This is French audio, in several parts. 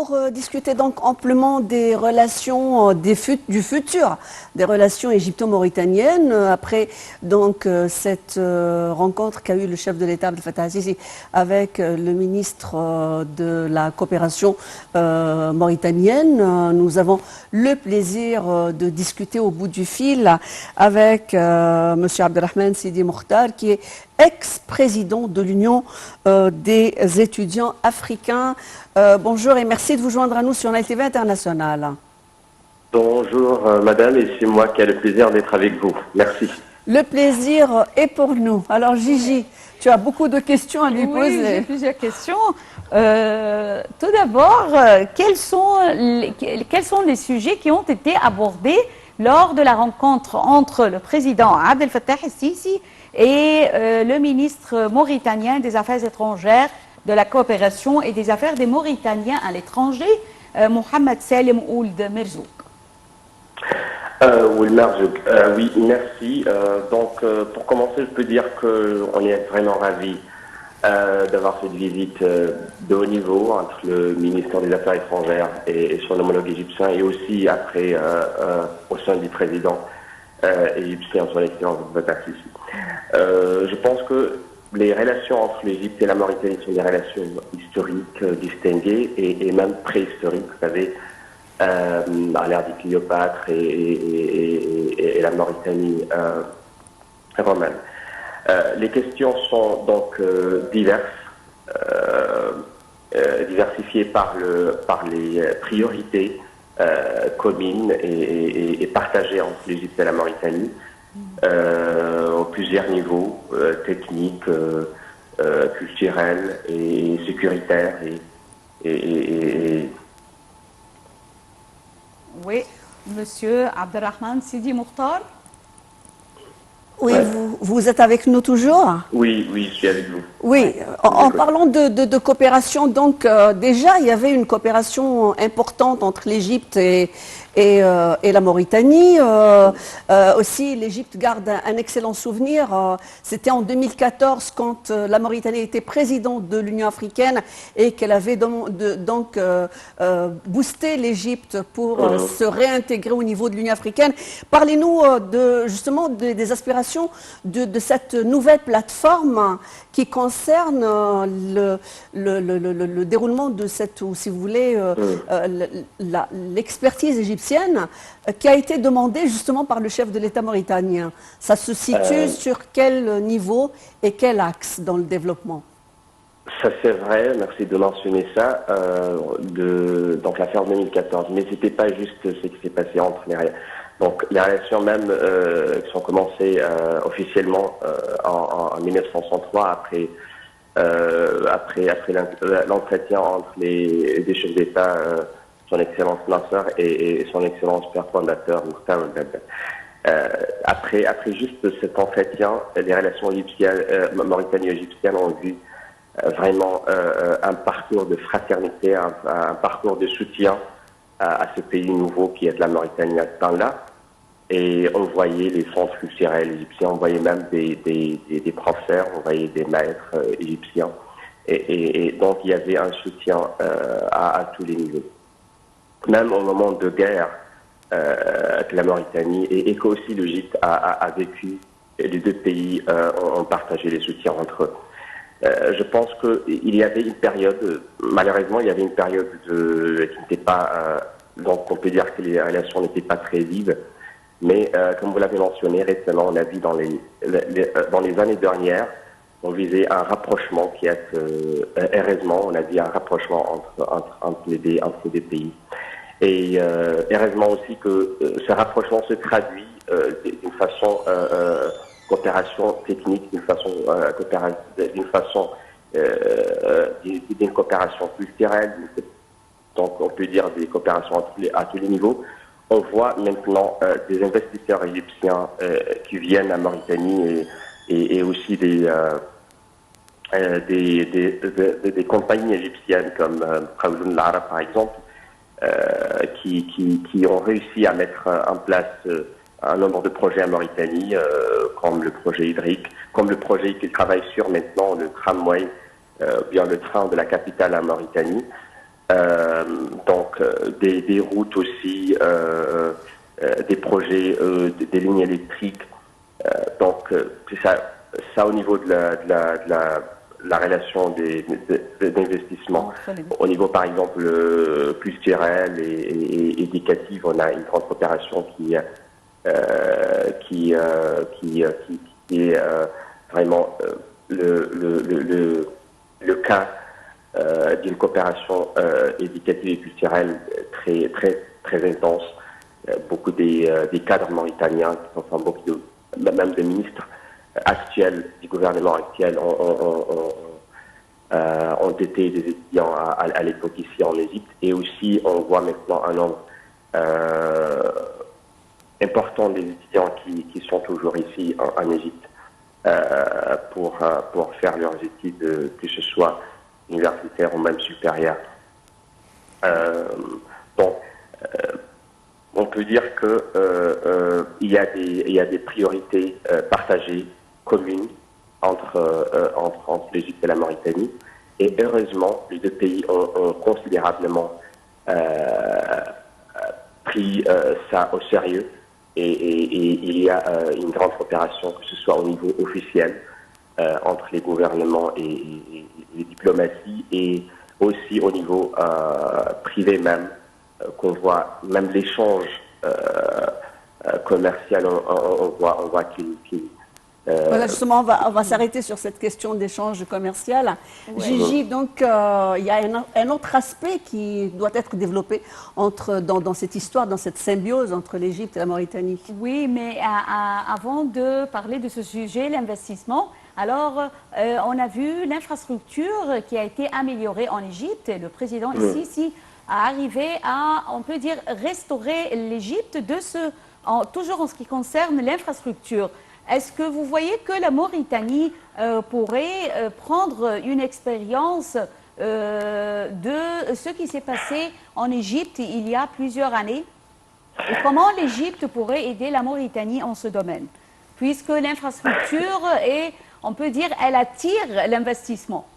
pour discuter donc amplement des relations du futur des relations égypto-mauritaniennes après donc cette rencontre qu'a eu le chef de l'État Abdel Fattah el-Sisi avec le ministre de la coopération mauritanienne. Nous avons le plaisir de discuter au bout du fil avec monsieur Abdelrahman Sidi Mokhtar, qui est ex-président de l'Union des étudiants africains. Bonjour et merci de vous joindre à nous sur NILE-TV International. Bonjour madame, et c'est moi qui ai le plaisir d'être avec vous. Merci. Le plaisir est pour nous. Alors Gigi, tu as beaucoup de questions à lui poser. Oui, j'ai plusieurs questions. Tout d'abord, quels sont les sujets qui ont été abordés lors de la rencontre entre le président Abdel Fattah el-Sisi et le ministre mauritanien des Affaires étrangères, de la coopération et des affaires des Mauritaniens à l'étranger, Mohamed Salim Ould Merzouk? Oui, merci. Pour commencer, je peux dire qu'on est vraiment ravis d'avoir cette visite de haut niveau entre le ministère des Affaires étrangères et son homologue égyptien, et aussi après au sein du président égyptien, son excellence Fattah el-Sisi. Je pense que les relations entre l'Égypte et la Mauritanie sont des relations historiques distinguées et même préhistoriques. Vous savez, à l'ère de Cléopâtre et la Mauritanie romaine. Les questions sont donc diverses, diversifiées par les priorités communes et partagées entre l'Égypte et la Mauritanie, à plusieurs niveaux, techniques, culturels et sécuritaires Oui, monsieur Abdelrahman Sidi Mokhtar. Oui, ouais. vous êtes avec nous toujours? Oui, je suis avec vous. Oui, en parlant de coopération, donc déjà il y avait une coopération importante entre l'Égypte et la Mauritanie. Aussi, l'Égypte garde un excellent souvenir. C'était en 2014 quand la Mauritanie était présidente de l'Union africaine et qu'elle avait donc boosté l'Égypte pour se réintégrer au niveau de l'Union africaine. Parlez-nous justement des aspirations de cette nouvelle plateforme qui concerne le déroulement de cette, ou si vous voulez, l'expertise égyptienne qui a été demandée justement par le chef de l'État mauritanien. Ça se situe sur quel niveau et quel axe dans le développement? Ça c'est vrai, merci de mentionner ça, donc l'affaire 2014, mais ce n'était pas juste ce qui s'est passé entre les relations même qui sont commencées officiellement en 1963 après l'entretien entre les chefs d'État, son Excellence Nasser et son Excellence Père fondateur Mokhtar el-Badbed. Après juste cet entretien, les relations mauritano-égyptiennes ont vu vraiment un parcours de fraternité, un parcours de soutien à ce pays nouveau qui est la Mauritanie à ce temps-là. Et on voyait les centres culturels égyptiens, on voyait même des professeurs, on voyait des maîtres égyptiens. Et donc il y avait un soutien à tous les niveaux. Même au moment de guerre avec la Mauritanie et qu'aussi l'Égypte a vécu, et les deux pays ont partagé les soutiens entre eux. Je pense qu'il y avait une période, malheureusement, il y avait une période qui n'était pas, donc on peut dire que les relations n'étaient pas très vives, mais comme vous l'avez mentionné récemment, on a vu dans les années dernières, on visait un rapprochement qui est, heureusement, on a vu un rapprochement entre les deux pays. Et heureusement aussi que ce rapprochement se traduit d'une façon coopération technique, d'une coopération culturelle, donc on peut dire des coopérations à tous les niveaux. On voit maintenant des investisseurs égyptiens qui viennent à Mauritanie et aussi des compagnies égyptiennes comme Khawloun Lara par exemple, qui ont réussi à mettre en place un nombre de projets en Mauritanie, comme le projet hydrique, comme le projet qu'ils travaillent sur maintenant, le tramway, bien le train de la capitale à Mauritanie. Des routes aussi, des projets, des lignes électriques. C'est ça au niveau de la relation d'investissement. Au niveau, par exemple, culturel et éducatif, on a une grande coopération qui est vraiment le cas d'une coopération éducative et culturelle très intense. Beaucoup des cadres mauritaniens, enfin beaucoup même des ministres actuels du gouvernement actuel ont été des étudiants à l'époque ici en Égypte, et aussi on voit maintenant un nombre important des étudiants qui sont toujours ici en Égypte pour faire leurs études, que ce soit universitaires ou même supérieures. On peut dire que il y a des priorités partagées, communes entre l'Égypte et la Mauritanie, et heureusement les deux pays ont considérablement pris ça au sérieux, et il y a une grande coopération, que ce soit au niveau officiel entre les gouvernements et les diplomaties, et aussi au niveau privé même, qu'on voit même l'échange commercial, on voit qu'il voilà, justement, on va s'arrêter sur cette question d'échange commercial. Ouais. Gigi, donc, il y a un autre aspect qui doit être développé dans cette histoire, dans cette symbiose entre l'Égypte et la Mauritanie. Oui, mais avant de parler de ce sujet, l'investissement, alors on a vu l'infrastructure qui a été améliorée en Égypte. Le président Sisi a arrivé à, on peut dire, restaurer l'Égypte toujours en ce qui concerne l'infrastructure. Est-ce que vous voyez que la Mauritanie pourrait prendre une expérience de ce qui s'est passé en Égypte il y a plusieurs années? Et comment l'Égypte pourrait aider la Mauritanie en ce domaine? Puisque l'infrastructure est, on peut dire, elle attire l'investissement.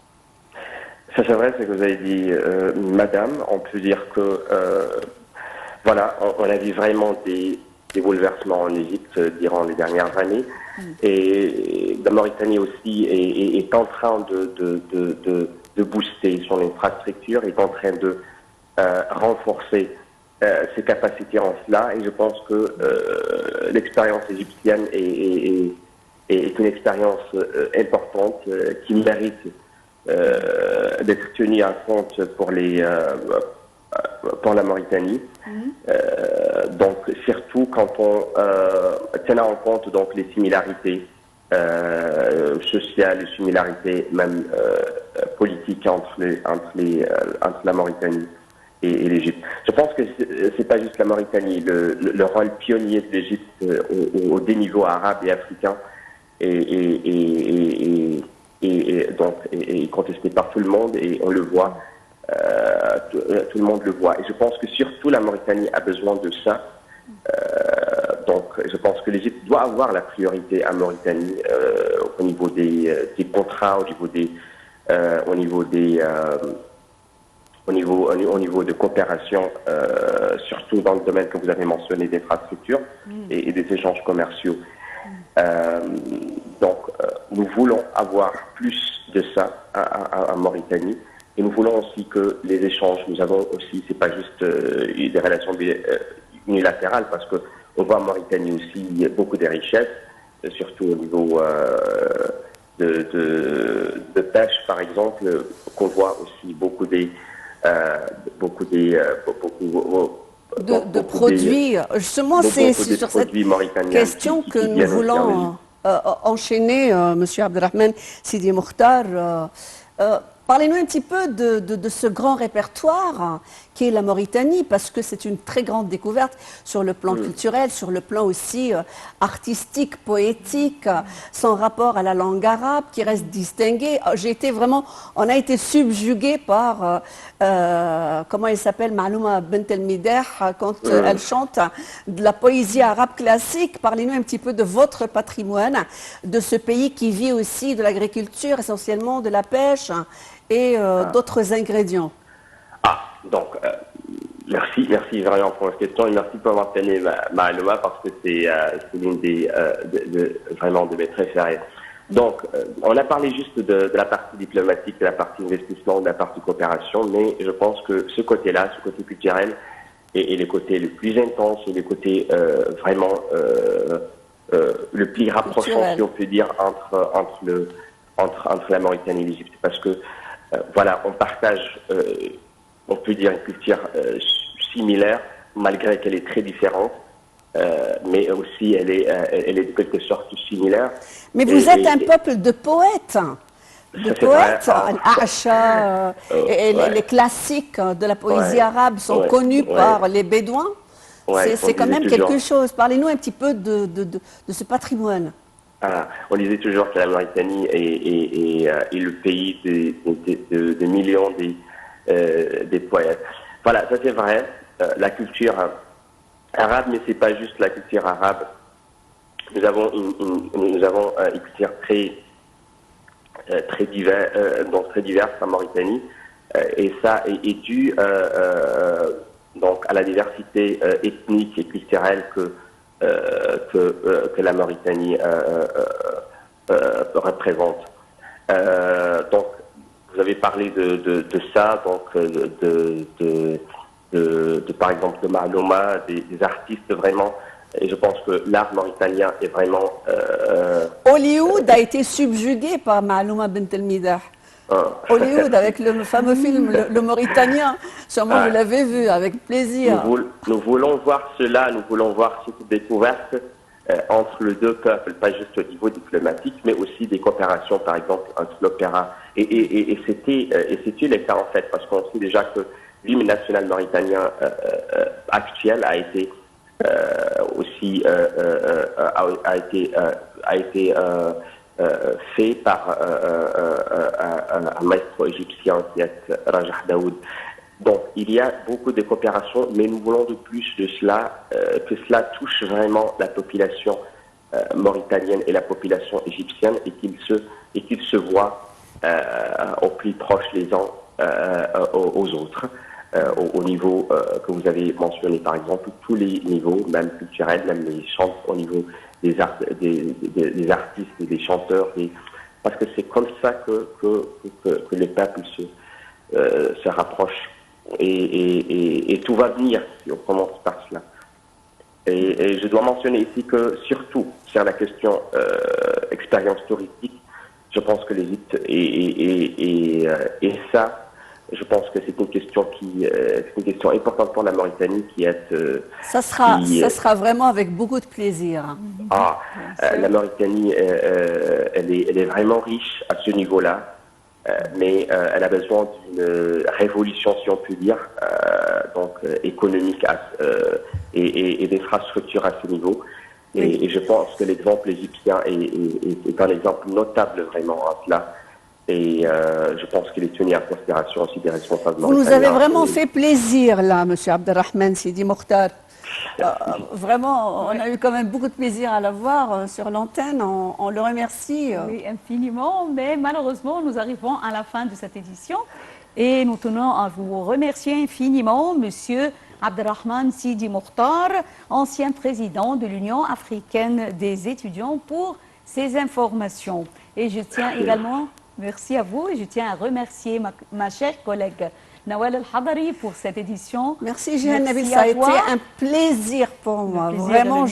Ça, c'est vrai, ce que vous avez dit, madame. On peut dire que, voilà, on a vu vraiment des bouleversements en Égypte durant les dernières années. Et la Mauritanie aussi est en train de booster son infrastructure, est en train de renforcer ses capacités en cela. Et je pense que l'expérience égyptienne est une expérience importante qui mérite d'être tenue en compte pour la Mauritanie. Donc surtout quand on tient en compte donc les similarités sociales, les similarités même politiques entre la Mauritanie et l'Égypte. Je pense que c'est pas juste la Mauritanie. Le rôle pionnier de l'Égypte au des niveaux arabes et africains est contesté par tout le monde, et on le voit. Tout le monde le voit, et je pense que surtout la Mauritanie a besoin de ça. Donc je pense que l'Égypte doit avoir la priorité à Mauritanie au niveau des contrats, au niveau de coopération, surtout dans le domaine que vous avez mentionné d'infrastructures et des échanges commerciaux. Donc nous voulons avoir plus de ça à Mauritanie. Et nous voulons aussi que les échanges, nous avons aussi, c'est pas juste des relations unilatérales, parce que on voit en Mauritanie aussi beaucoup de richesses, surtout au niveau de pêche, par exemple, qu'on voit aussi beaucoup de produits. Justement, c'est sur cette question que nous voulons enchaîner, Monsieur Abdelrahman Sidi Mokhtar. Parlez-nous un petit peu de ce grand répertoire qui est la Mauritanie, parce que c'est une très grande découverte sur le plan culturel, sur le plan aussi artistique, poétique, son rapport à la langue arabe qui reste distingué. On a été subjugué par, comment elle s'appelle, Malouma Bent El Mideh, quand elle chante de la poésie arabe classique. Parlez-nous un petit peu de votre patrimoine, de ce pays qui vit aussi de l'agriculture, essentiellement de la pêche et d'autres ingrédients. Donc, merci vraiment pour votre question et merci pour avoir tenu ma loi parce que c'est l'une des vraiment de mes préférées. Donc, on a parlé juste de la partie diplomatique, de la partie investissement, de la partie coopération, mais je pense que ce côté-là, ce côté culturel, et les côtés les plus intenses et les côtés vraiment le plus rapprochant, si on peut dire, entre la Mauritanie et l'Égypte, parce que voilà, on partage, on peut dire, une culture similaire, malgré qu'elle est très différente, mais aussi elle est de quelque sorte similaire. Mais vous êtes un peuple de poètes. De poètes, Al-Aasha, les classiques de la poésie arabe sont connus par les Bédouins. C'est quand même quelque chose. Parlez-nous un petit peu de ce patrimoine. On disait toujours que la Mauritanie est le pays de millions des poètes. Voilà, ça c'est vrai. La culture arabe, mais c'est pas juste la culture arabe. Nous avons une culture très diverse en Mauritanie, et ça est dû donc à la diversité ethnique et culturelle que la Mauritanie représente. Donc, vous avez parlé de ça, donc par exemple de Malouma, des artistes vraiment. Et je pense que l'art mauritanien est vraiment... Hollywood a été subjugué par Malouma Bint El Midah. Hollywood, avec le fameux film Le Mauritanien. Sûrement, vous l'avez vu, avec plaisir. Nous voulons voir cela, nous voulons voir cette découverte entre les deux peuples, pas juste au niveau diplomatique, mais aussi des coopérations, par exemple, entre l'opéra. Et c'était le cas, en fait, parce qu'on sait déjà que l'hymne national mauritanien actuel a été... aussi a été fait par un maître égyptien qui est Rajah Daoud. Donc il y a beaucoup de coopération, mais nous voulons de plus de cela, que cela touche vraiment la population mauritanienne et la population égyptienne, et qu'ils se voient au plus proche les uns aux autres. Au niveau que vous avez mentionné, par exemple, tous les niveaux, même culturels, même les chants au niveau des artistes et des chanteurs, parce que c'est comme ça que les peuples se rapprochent. Et tout va venir si on commence par cela. Et je dois mentionner ici que, surtout sur la question expérience touristique, je pense que l'Égypte et ça, je pense que c'est une question importante pour la Mauritanie qui est... ça sera vraiment avec beaucoup de plaisir. La Mauritanie, elle est vraiment riche à ce niveau-là, mais elle a besoin d'une révolution, si on peut dire, donc économique et d'infrastructures à ce niveau. Et je pense que l'exemple égyptien est un exemple notable vraiment à cela. Et je pense qu'il est tenu en considération aussi des responsables mauritaniens. Vous nous avez vraiment fait plaisir là, M. Abdelrahman Sidi Mokhtar. Vraiment, on a eu quand même beaucoup de plaisir à la voir sur l'antenne. On le remercie. Oui, infiniment. Mais malheureusement, nous arrivons à la fin de cette édition. Et nous tenons à vous remercier infiniment, M. Abdelrahman Sidi Mokhtar, ancien président de l'Union africaine des étudiants, pour ces informations. Et je tiens également... Merci à vous et je tiens à remercier ma chère collègue Nawal El-Hadari pour cette édition. Merci Jihan Nabil, ça a été un plaisir pour moi. Vraiment,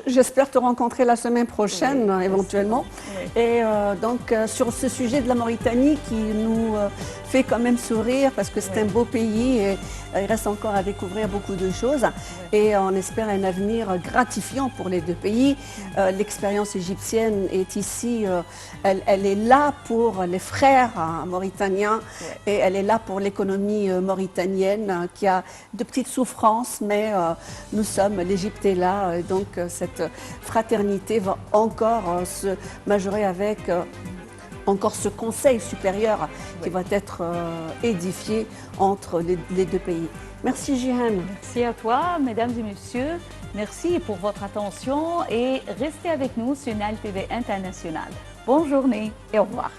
j'espère te rencontrer la semaine prochaine éventuellement. Oui. Et donc sur ce sujet de la Mauritanie qui nous fait quand même sourire parce que c'est un beau pays et il reste encore à découvrir beaucoup de choses et on espère un avenir gratifiant pour les deux pays. L'expérience égyptienne est ici, elle est là pour les frères mauritaniens et elle est là pour l'économie mauritanienne qui a de petites souffrances, mais nous sommes, l'Égypte est là, donc cette fraternité va encore se majorer avec encore ce conseil supérieur qui va être édifié entre les deux pays. Merci Jihan. Merci à toi, mesdames et messieurs. Merci pour votre attention et restez avec nous sur NAL TV International. Bonne journée et au revoir.